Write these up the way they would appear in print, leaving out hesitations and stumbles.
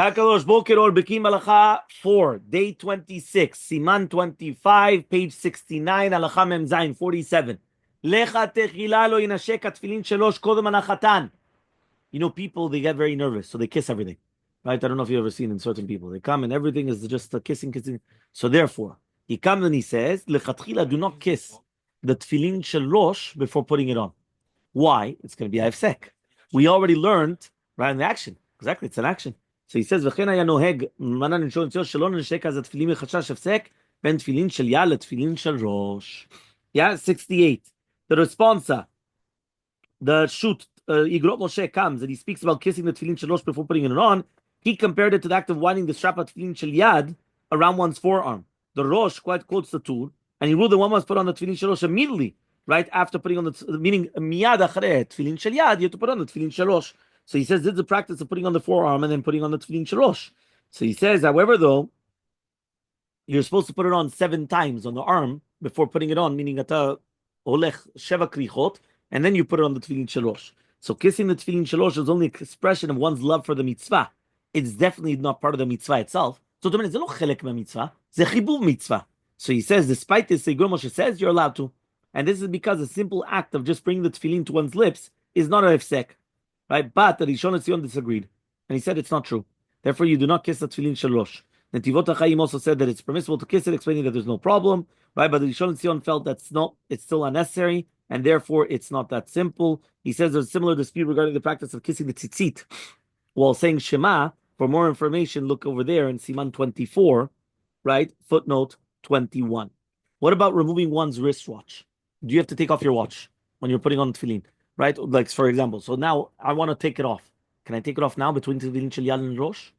Kakadosh Boker or Bekiim Bahalacha 4, day 26, Siman 25, page 69, Halacha Mem Zayin 47. Lecha techila lo yinashek Tefillin Shelosh kodem hanachatan. You know, people, they get very nervous, so they kiss everything. Right? I don't know if you've ever seen in certain people. They come and everything is just a kissing. So therefore, he comes and he says, Lechatchila, do not kiss the Tefillin Shel Rosh before putting it on. Why? It's going to be Hefsek. We already learned, right, in the action. Exactly, it's an action. So he says, "V'chen haya noheg manan nishon tzil shelo nishek az tefillin mechashash hefsek ben tefillin shel yal tefillin shel rosh." Yeah, 68. The responsa, the shoot, Igrot Moshe comes and he speaks about kissing the tefillin shel rosh before putting it on. He compared it to the act of winding the strap of tefillin shel yad around one's forearm. The Rosh quite quotes the tool, and he ruled that one must put on the tefillin shel rosh immediately, right after putting on the, meaning miyad achrei tefillin shel yad, you have to put on the tefillin shel rosh. So he says this is the practice of putting on the forearm and then putting on the tefillin shel rosh. So he says, however, though, you're supposed to put it on 7 times on the arm before putting it on, meaning ata olech sheva krichot, and then you put it on the tefillin shel rosh. So kissing the tefillin shel rosh is only an expression of one's love for the mitzvah. It's definitely not part of the mitzvah itself. So it's not chelek mitzvah, it's a chibuv mitzvah. So he says, despite this, the Moshe says you're allowed to, and this is because a simple act of just bringing the tefillin to one's lips is not a hefsek. Right? But the Rishon LeZion disagreed. And he said it's not true. Therefore, you do not kiss the tefillin shel rosh. Netivot HaChaim also said that it's permissible to kiss it, explaining that there's no problem. Right? But the Rishon LeZion felt that's not, it's still unnecessary, and therefore it's not that simple. He says there's a similar dispute regarding the practice of kissing the tzitzit while saying Shema. For more information, look over there in Siman 24, right? Footnote 21. What about removing one's wristwatch? Do you have to take off your watch when you're putting on tefillin? Right? Like, for example, so now I want to take it off. Can I take it off now between Tefillin Shel Yad and Rosh?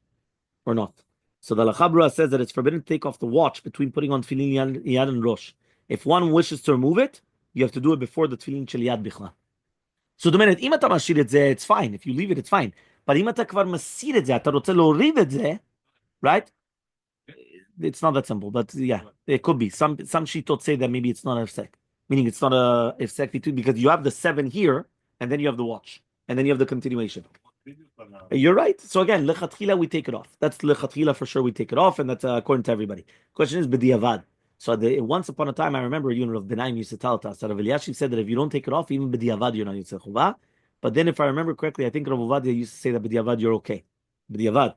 Or not? So the Lachabra says that it's forbidden to take off the watch between putting on Tefillin Yad and Rosh. If one wishes to remove it, you have to do it before the Tefillin Shel Yad Bichla. So the minute, אם אתה משאיר את זה, it's fine. If you leave it, it's fine. But אם אתה כבר מסיר את זה, אתה רוצה להוריד את זה, right? It's not that simple, but yeah, it could be. Some shitot say that maybe it's not a hefsek. Meaning it's not a hefsek between, because you have the 7 here, and then you have the watch, and then you have the continuation. You're right. So again, lechatchila, we take it off. That's lechatchila for sure. We take it off, and that's according to everybody. Question is b'diavad. So once upon a time, I remember you of Benaim used to tell us that Rav Eliashiv said that if you don't take it off, even b'diavad you're not yitzchak chuva. But then, if I remember correctly, I think Rav Ovadia used to say that b'diavad you're okay. B'diavad.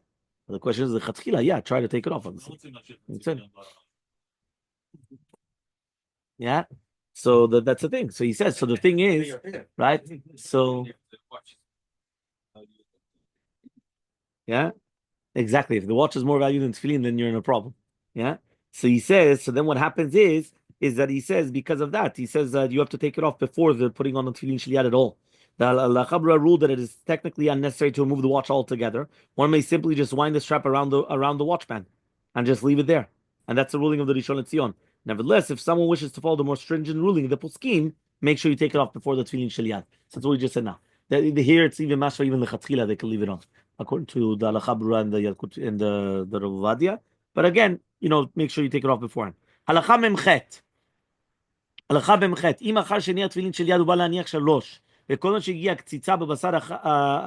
The question is lechatchila. Yeah, try to take it off. Yeah. So that's the thing. So he says. So the thing is, right? So. Yeah, exactly. If the watch is more value than tefillin, then you're in a problem. Yeah. So he says. So then what happens is that he says because of that, he says that you have to take it off before the putting on the tefillin shel yad at all. The Lachabra ruled that it is technically unnecessary to remove the watch altogether. One may simply just wind the strap around the watch band and just leave it there, and that's the ruling of the Rishon LeZion. Nevertheless, if someone wishes to follow the more stringent ruling, the poskim, make sure you take it off before the tefillin shel yad. So that's what we just said now. Here it's even mashma, even the lechatchila they can leave it on, according to the Lachabra and the Yalkut and the Rav Ovadia. But again, make sure you take it off beforehand. Halacha memchet. הלכה במחט, אם אחר שני התפילין של יד הוא בא להניח 3, וכל עוד שהגיע קציצה בבשר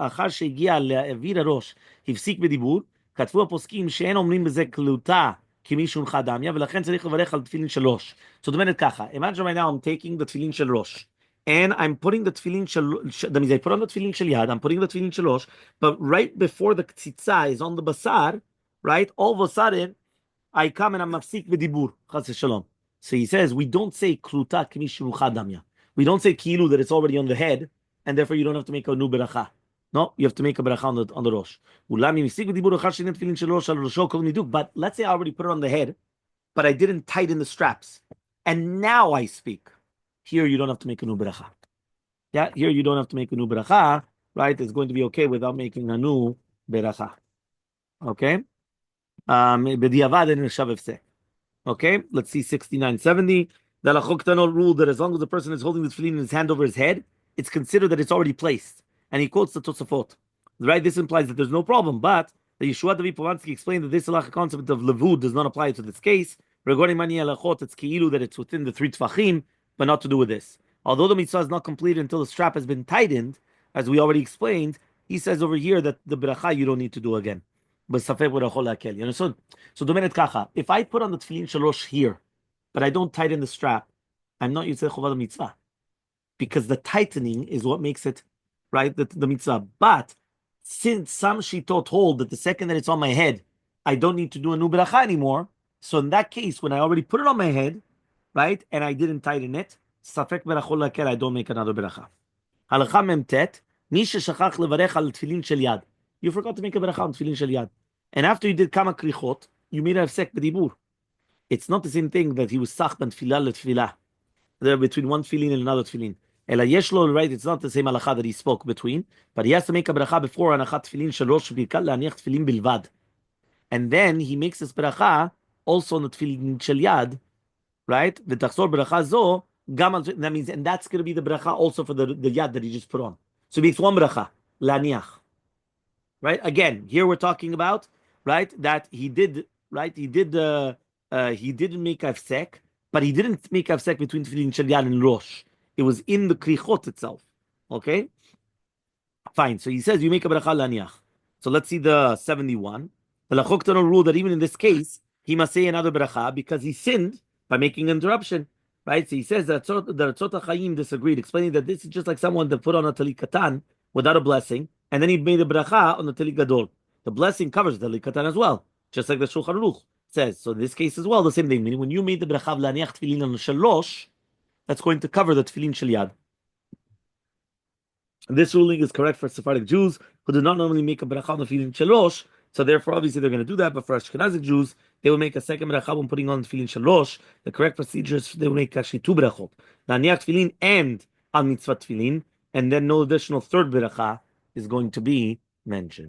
אחר שהגיע לאוויר הראש, הפסיק בדיבור, כתבו הפוסקים שאין אומרים בזה כלותה כמי שהונחה דמיה, ולכן צריך לברך על תפילין 3. זאת אומרת ככה, imagine right now I'm taking the תפילין של ראש, and I'm putting the תפילין של, that means I put on the תפילין של יד, I'm putting the תפילין של ראש, but right before the קציצה is on the basar, right, all of a sudden, I come and I'm מפסיק בדיבור, חס ושלום. So he says, we don't say kluta k'mishu chadamya. We don't say kilu that it's already on the head, and therefore you don't have to make a new beracha. No, you have to make a beracha on the rosh. But let's say I already put it on the head, but I didn't tighten the straps, and now I speak. Here you don't have to make a new beracha. Yeah, here you don't have to make a new beracha, right? It's going to be okay without making a new beracha. Okay? B'diavad and neshav hefsek. Okay, let's see 6970. The Halachot Ktanot rule that as long as the person is holding the tefillin in his hand over his head, it's considered that it's already placed. And he quotes the Tosafot. Right? This implies that there's no problem, but the Yeshua David Povansky explained that this halacha concept of levud does not apply to this case. Regarding mani halachot, it's ki'ilu that it's within the 3 tfachim, but not to do with this. Although the mitzvah is not completed until the strap has been tightened, as we already explained, he says over here that the beracha you don't need to do again. בספק ברachol להקל. You understand? So דומנת ככה, if I put on the tefillin של ראש here, but I don't tighten the strap, I'm not יוצא חובת המצווה. Because the tightening is what makes it, right, the mitzvah. But since some shitot hold that the second that it's on my head, I don't need to do a new beracha anymore. So in that case, when I already put it on my head, right, and I didn't tighten it, safek berachol lakel, I don't make another beracha. Halacha memtet, mi sheshachach levarech al tefillin shel yad. You forgot to make a beracha on tefillin shel yad. And after you did kama krichot, you made a hefsek b'dibur. It's not the same thing that he was sach ben tefillah letefillah. There between one tefillin and another tefillin. Ela yeshlo, right? It's not the same halacha that he spoke between, but he has to make a beracha before anachat tefillin shel rosh birkat le'aniach tefillin bilvad, and then he makes this beracha also on the tefillin shel yad, right? V'tachzor beracha zo gam al, that means, and that's going to be the beracha also for the yad that he just put on. So it makes one beracha le'aniach, right? Again, here we're talking about, right, that he did, right? He didn't make hafsek, but he didn't make hafsek between tefillin shel yad and rosh. It was in the krichot itself. Okay? Fine. So he says you make a beracha laniach. So let's see the 71. The Lachoktanon rule that even in this case, he must say another beracha because he sinned by making an interruption. Right? So he says that the Tzot HaChaim disagreed, explaining that this is just like someone that put on a tali katan without a blessing, and then he made a beracha on the tali gadol. The blessing covers the tali katan as well, just like the Shulchan Aruch says. So in this case as well, the same thing. Meaning when you made the beracha laniach tefillin on shalosh, that's going to cover the tefillin shel yad. This ruling is correct for Sephardic Jews who do not normally make a beracha on the tefillin shel rosh, so therefore obviously they're going to do that. But for Ashkenazic Jews, they will make a second beracha when putting on the tefillin shel rosh. The correct procedure is they will make actually two berachot, laniach tefillin and al mitzvah tefillin, and then no additional third beracha is going to be mentioned.